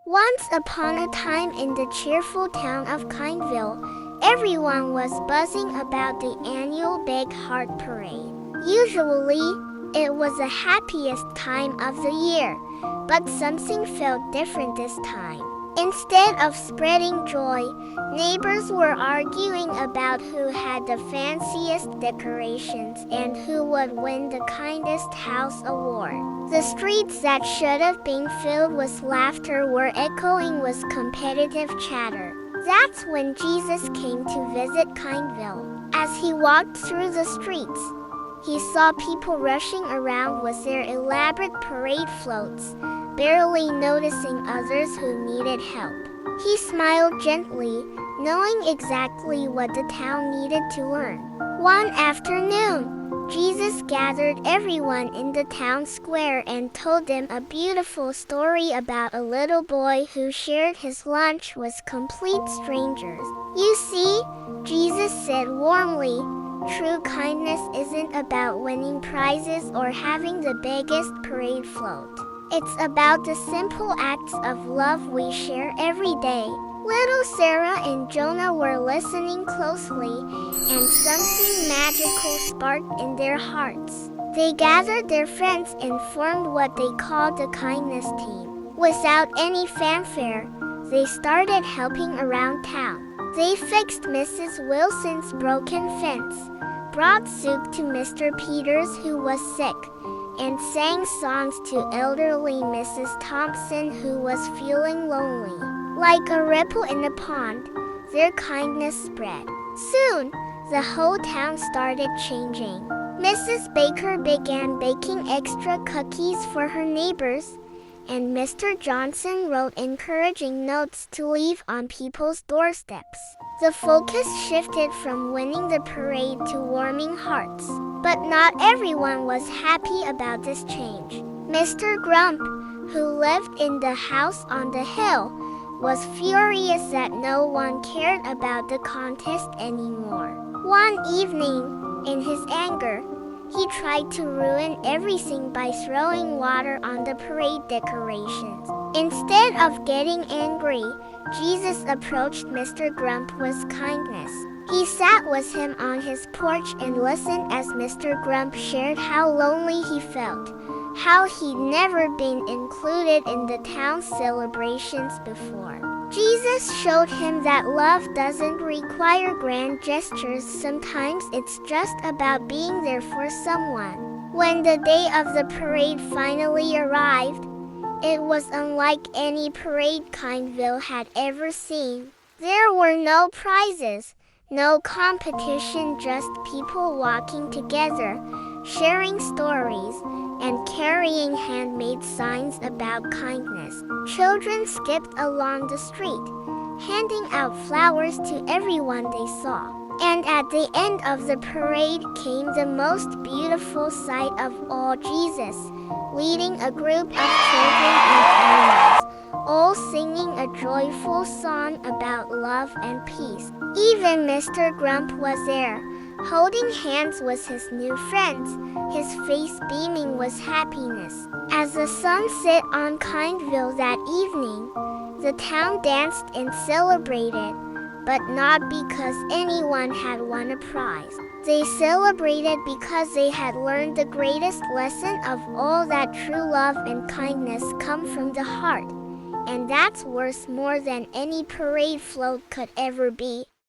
Once upon a time in the cheerful town of Kindville, everyone was buzzing about the annual Big Heart Parade. Usually, it was the happiest time of the year, but something felt different this time. Instead of spreading joy, neighbors were arguing about who had the fanciest decorations and who would win the kindest house award. The streets that should have been filled with laughter were echoing with competitive chatter. That's when Jesus came to visit Kindville. As he walked through the streets, he saw people rushing around with their elaborate parade floats, barely noticing others who needed help. He smiled gently, knowing exactly what the town needed to learn. One afternoon, Jesus gathered everyone in the town square and told them a beautiful story about a little boy who shared his lunch with complete strangers. You see, Jesus said warmly, true kindness isn't about winning prizes or having the biggest parade float. It's about the simple acts of love we share every day. Little Sarah and Jonah were listening closely, and something magical sparked in their hearts. They gathered their friends and formed what they called the Kindness Team. Without any fanfare, they started helping around town. They fixed Mrs. Wilson's broken fence, brought soup to Mr. Peters who was sick, and sang songs to elderly Mrs. Thompson who was feeling lonely. Like a ripple in a pond, their kindness spread. Soon, the whole town started changing. Mrs. Baker began baking extra cookies for her neighbors, and Mr. Johnson wrote encouraging notes to leave on people's doorsteps. The focus shifted from winning the parade to warming hearts. But not everyone was happy about this change. Mr. Grump, who lived in the house on the hill, was furious that no one cared about the contest anymore. One evening, in his anger, he tried to ruin everything by throwing water on the parade decorations. Instead of getting angry, Jesus approached Mr. Grump with kindness. He sat with him on his porch and listened as Mr. Grump shared how lonely he felt, how he'd never been included in the town's celebrations before. Jesus showed him that love doesn't require grand gestures. Sometimes it's just about being there for someone. When the day of the parade finally arrived, it was unlike any parade Kindville had ever seen. There were no prizes, no competition, just people walking together, sharing stories, and carrying handmade signs about kindness. Children skipped along the street, handing out flowers to everyone they saw. And at the end of the parade came the most beautiful sight of all, Jesus, leading a group of children and animals, all singing a joyful song about love and peace. Even Mr. Grump was there, holding hands with his new friends, his face beaming with happiness. As the sun set on Kindville that evening, the town danced and celebrated, but not because anyone had won a prize. They celebrated because they had learned the greatest lesson of all, that true love and kindness come from the heart, and that's worth more than any parade float could ever be.